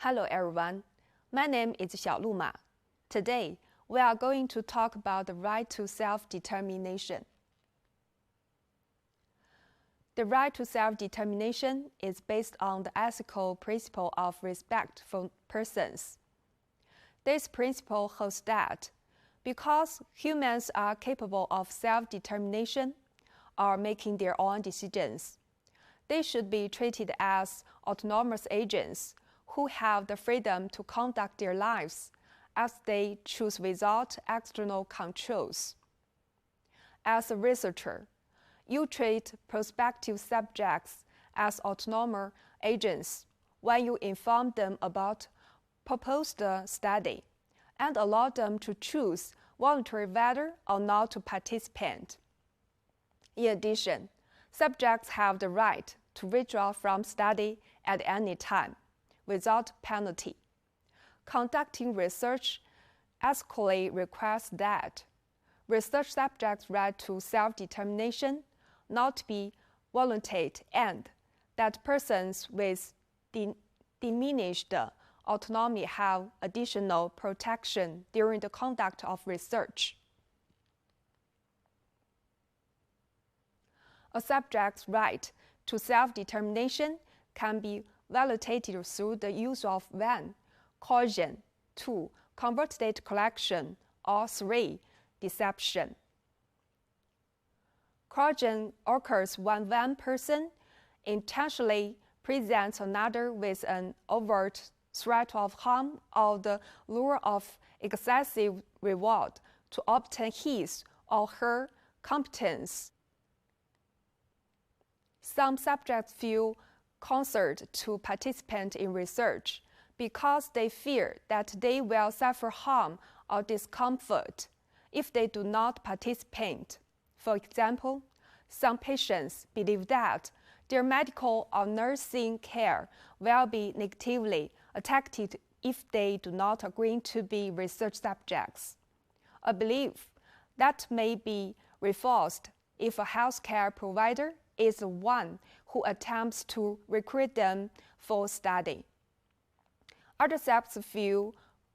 Hello everyone, my name is Xiaolu Ma. Today, we are going to talk about the right to self-determination. The right to self-determination is based on the ethical principle of respect for persons. This principle holds that because humans are capable of self-determination or making their own decisions, they should be treated as autonomous agents who have the freedom to conduct their lives as they choose without external controls. As a researcher, you treat prospective subjects as autonomous agents when you inform them about proposed study and allow them to choose voluntarily whether or not to participate. In addition, subjects have the right to withdraw from study at any time without penalty. Conducting research ethically requires that research subjects' right to self-determination not be voluntary and that persons with diminished autonomy have additional protection during the conduct of research. A subject's right to self-determination can be validated through the use of 1. Coercion, 2. Covert data collection, or 3. Deception. Coercion occurs when one person intentionally presents another with an overt threat of harm or the lure of excessive reward to obtain his or her competence. Some subjects feel coerced to participate in research because they fear that they will suffer harm or discomfort if they do not participate. For example, some patients believe that their medical or nursing care will be negatively affected if they do not agree to be research subjects, a belief that may be reinforced if a healthcare provider is the one who attempts to recruit them for study. Other subjects feel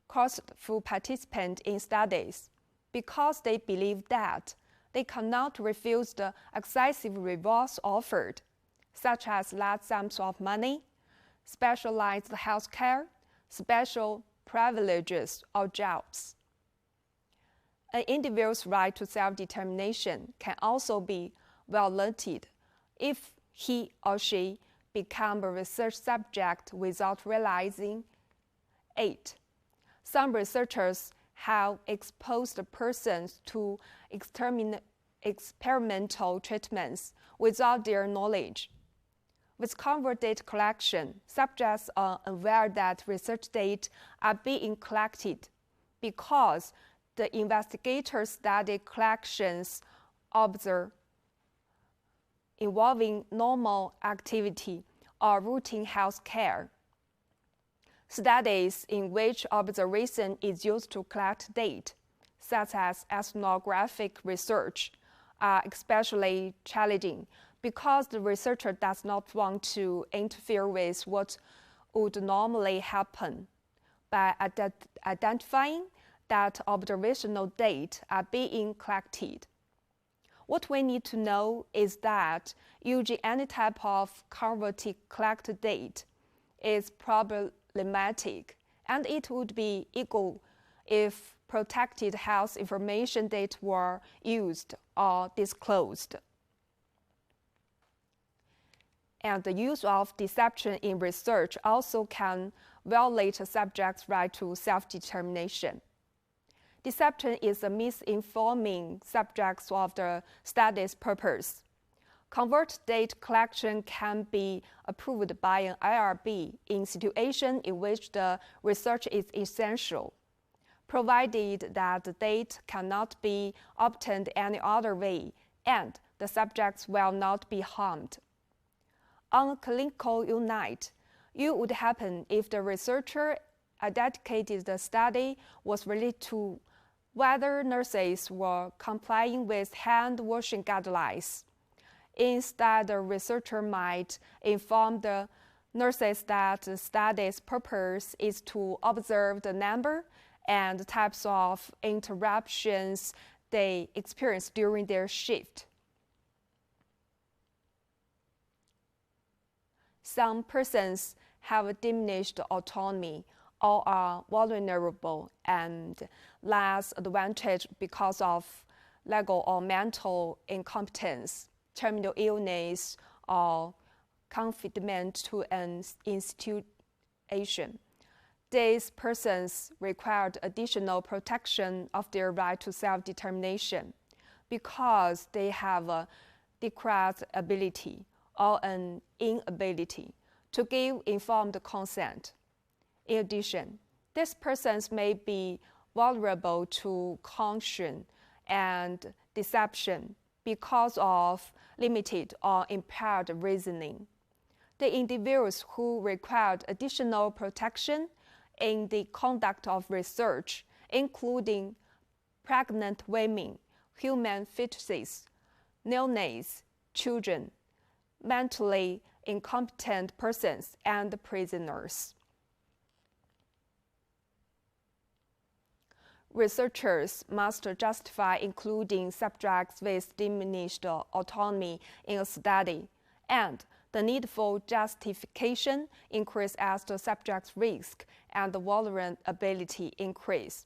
coerced to participate in studies because they believe that they cannot refuse the excessive rewards offered, such as large sums of money, specialized health care, special privileges, or jobs. An individual's right to self-determination can also be violated if he or she becomes a research subject without realizing it. Some researchers have exposed persons to experimental treatments without their knowledge. With covert data collection, subjects are aware that research data are being collected because the investigators study collections involving normal activity or routine health care. Studies in which observation is used to collect data, such as ethnographic research, are especially challenging because the researcher does not want to interfere with what would normally happen by identifying that observational data are being collected. What we need to know is that using any type of covertly collected data is problematic, and it would be illegal if protected health information data were used or disclosed. And the use of deception in research also can violate a subject's right to self-determination. Deception is a misinforming subjects of the study's purpose. Covert data collection can be approved by an IRB in situations in which the research is essential, provided that the data cannot be obtained any other way and the subjects will not be harmed. On a clinical unit, it would happen if the researcher dedicated the study was related to whether nurses were complying with hand-washing guidelines. Instead, the researcher might inform the Nurses that the study's purpose is to observe the number and types of interruptions they experience during their shift. Some persons have diminished autonomy or are vulnerable and less advantaged because of legal or mental incompetence, terminal illness, or confinement to an institution. These persons required additional protection of their right to self-determination because they have a decreased ability or an inability to give informed consent. In addition, these persons may be vulnerable to coercion and deception because of limited or impaired reasoning. The individuals who required additional protection in the conduct of research, including pregnant women, human fetuses, neonates, children, mentally incompetent persons, and prisoners. Researchers must justify including subjects with diminished autonomy in a study, and the needful justification increase as the subject's risk and vulnerability increase.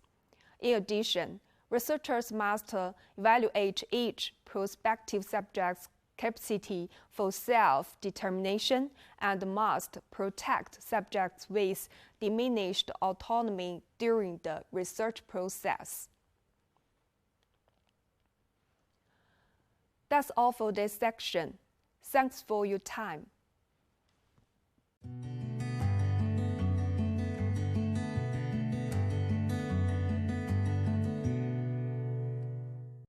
In addition, researchers must evaluate each prospective subject's capacity for self-determination and must protect subjects with diminished autonomy during the research process. That's all for this section. Thanks for your time.